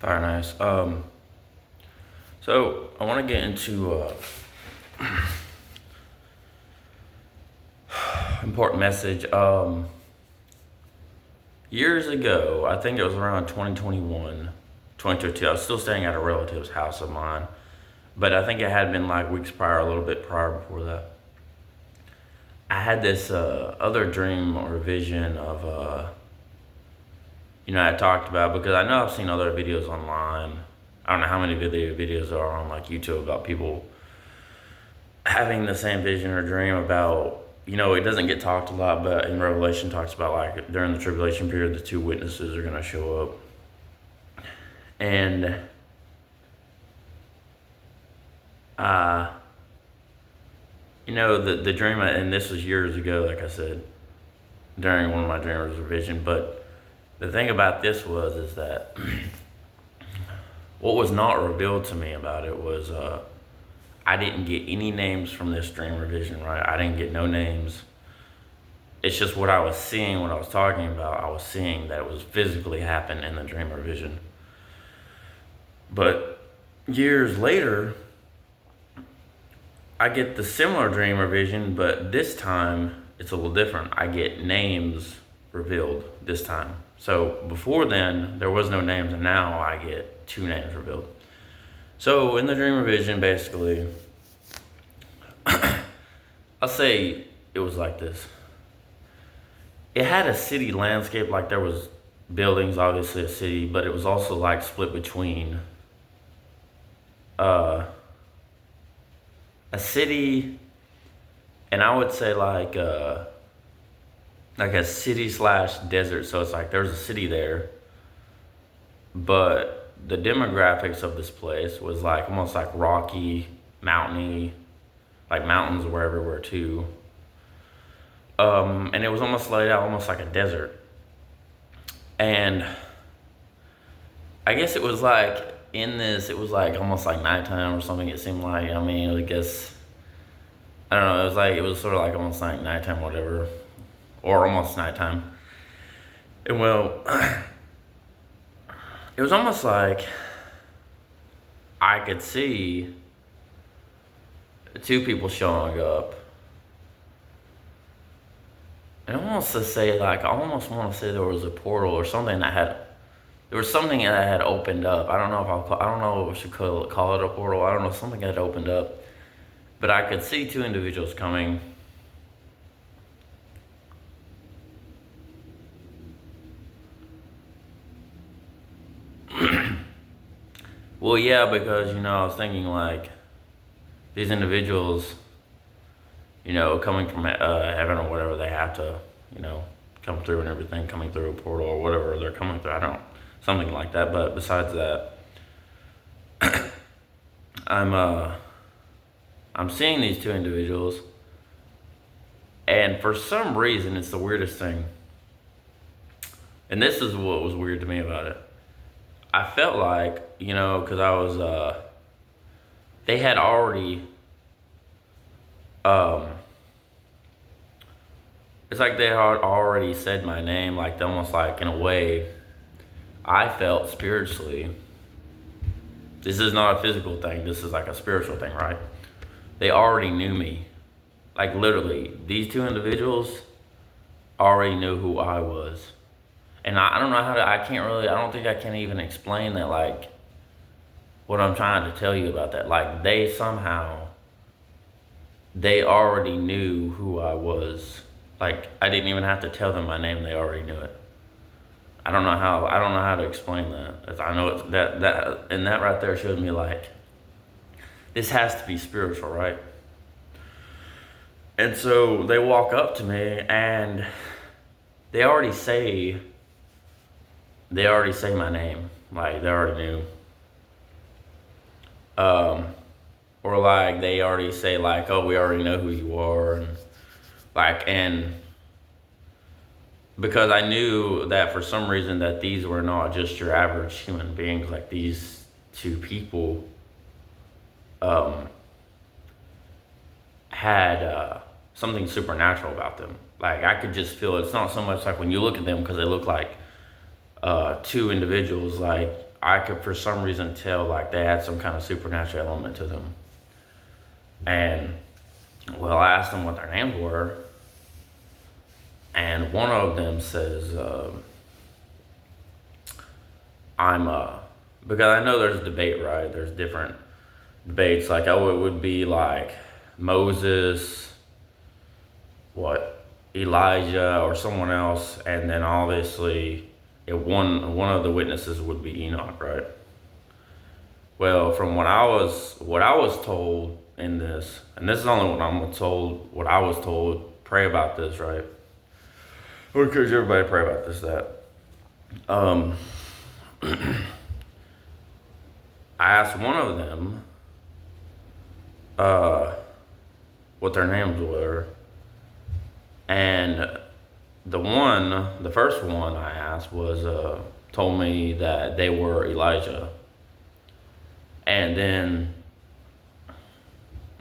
Very nice. So I want to get into important message. Years ago, I think it was around 2021, 2022. I was still staying at a relative's house of mine, but I think it had been like weeks prior, a little bit prior before that. I had this other dream or vision of, I talked about because I know I've seen other videos online. I don't know how many videos there are on like YouTube about people having the same vision or dream about, it doesn't get talked a lot, but in Revelation talks about like during the tribulation period, the two witnesses are going to show up. And, the dream, and this was years ago, like I said, during one of my dreams or vision, but the thing about this is that what was not revealed to me about it was, I didn't get any names from this dream or vision, right? I didn't get no names. It's just what I was seeing, what I was talking about. I was seeing that it was physically happen in the dream or vision. But years later, I get the similar dream or vision, but this time it's a little different. I get names revealed this time. So before then, there was no names, and now I get two names revealed. So in the dream or vision, basically, I'll say it was like this. It had a city landscape, like there was buildings, obviously a city, but it was also like split between a city, and I would say like a city slash desert. So it's like there's a city there, but the demographics of this place was like almost like rocky, mountainy, like mountains were everywhere too. And it was almost laid out almost like a desert. And I guess it was like it was like almost like nighttime or something. It seemed like, I mean, I guess, I don't know. It was sort of like almost like nighttime, whatever, or almost nighttime. And well, it was almost like I could see two people showing up. And I almost want to say there was a portal or something there was something that had opened up. I don't know if we should call it a portal. I don't know, something had opened up. But I could see two individuals coming. Well, yeah, because, I was thinking like these individuals, coming from heaven or whatever, they have to, come through and everything, coming through a portal or whatever they're coming through. Something like that. But besides that, I'm seeing these two individuals, and for some reason, it's the weirdest thing. And this is what was weird to me about it. I felt like, because I was, they had already, it's like they had already said my name, like almost like in a way, I felt spiritually. This is not a physical thing, this is like a spiritual thing, right? They already knew me. Like literally, these two individuals already knew who I was. And I don't know I don't think I can even explain that, like, what I'm trying to tell you about that. Like, they already knew who I was. Like, I didn't even have to tell them my name, they already knew it. I don't know how to explain that. I know it's that right there showed me like, this has to be spiritual, right? And so they walk up to me and they already say my name. Like, they already knew. Or like they already say like, oh, we already know who you are, and because I knew that for some reason that these were not just your average human beings, like these two people had something supernatural about them. Like, I could just feel it. It's not so much like when you look at them, because they look like two individuals, like I could for some reason tell like they had some kind of supernatural element to them. And well, I asked them what their names were, and one of them says, I'm because I know there's debate, right? There's different debates. Like, oh, it would be like Moses, Elijah, or someone else, and then obviously one of the witnesses would be Enoch, right? Well, from what I was told in this, and this is only what I was told. Pray about this, right? I would encourage everybody to pray about this. I asked one of them what their names were, and the first one I asked told me that they were Elijah. And then,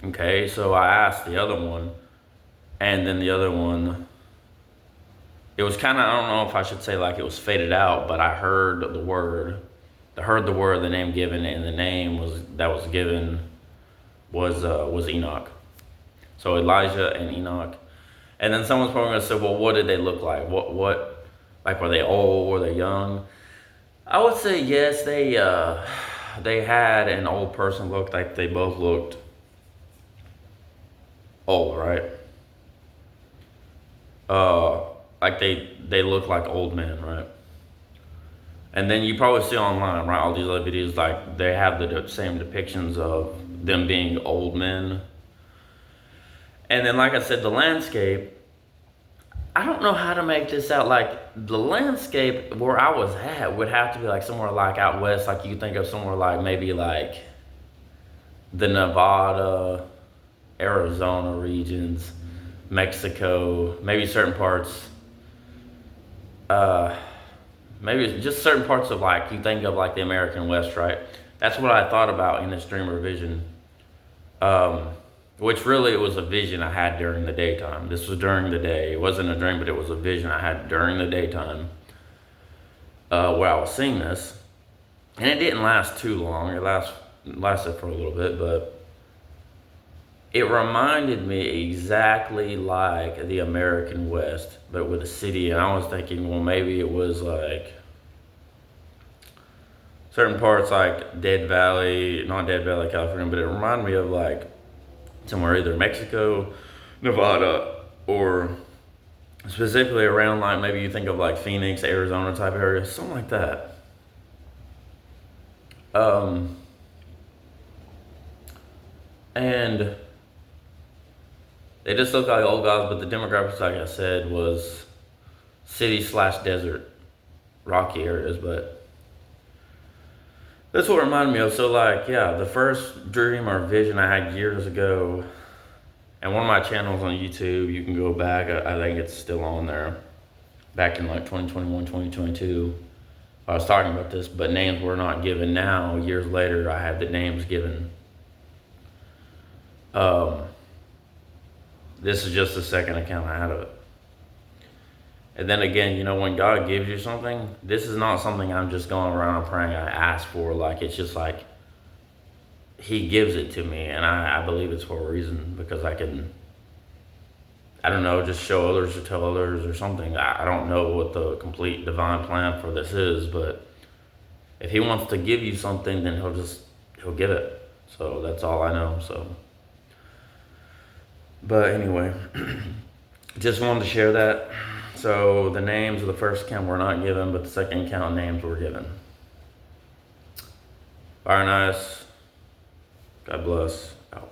okay, so I asked the other one, and then the other one, it was kind of, I don't know if I should say like it was faded out, but I heard the name given, and the name that was given was Enoch. So Elijah and Enoch. And then someone's probably gonna say, well, what did they look like? What like, were they old? Were they young? I would say yes, they had an old person look. Like they both looked old, right? Like they look like old men, right? And then you probably see online, right, all these other videos, like they have the same depictions of them being old men. And then, like I said, the landscape, I don't know how to make this out. Like, the landscape where I was at would have to be like somewhere like out west. Like, you think of somewhere like maybe like the Nevada, Arizona regions, Mexico, maybe certain parts, maybe just certain parts of, like, you think of like the American West, right? That's what I thought about in this dream or vision. Which really, it was a vision I had during the daytime. This was during the day. It wasn't a dream, but it was a vision I had during the daytime, where I was seeing this. And it didn't last too long. It lasted for a little bit, but it reminded me exactly like the American West, but with a city. And I was thinking, well, maybe it was like certain parts like not Dead Valley, California, but it reminded me of like somewhere either Mexico, Nevada, or specifically around like maybe you think of like Phoenix, Arizona type area, something like that. And they just look like old guys, but the demographics, like I said, was city/desert, rocky areas, but that's what it reminded me of. So, like, yeah, the first dream or vision I had years ago, and one of my channels on YouTube, you can go back, I think it's still on there, back in like 2021, 2022, I was talking about this, but names were not given. Now, years later, I had the names given. This is just the second account I had of it. And then again, you know, when God gives you something, this is not something I'm just going around and praying I ask for. Like, it's just like, he gives it to me, and I believe it's for a reason, because I can, I don't know, just show others or tell others or something. I don't know what the complete divine plan for this is, but if he wants to give you something, then he'll give it. So that's all I know, so. But anyway, just wanted to share that. So the names of the first account were not given, but the second account names were given. Fire nice. God bless. Out.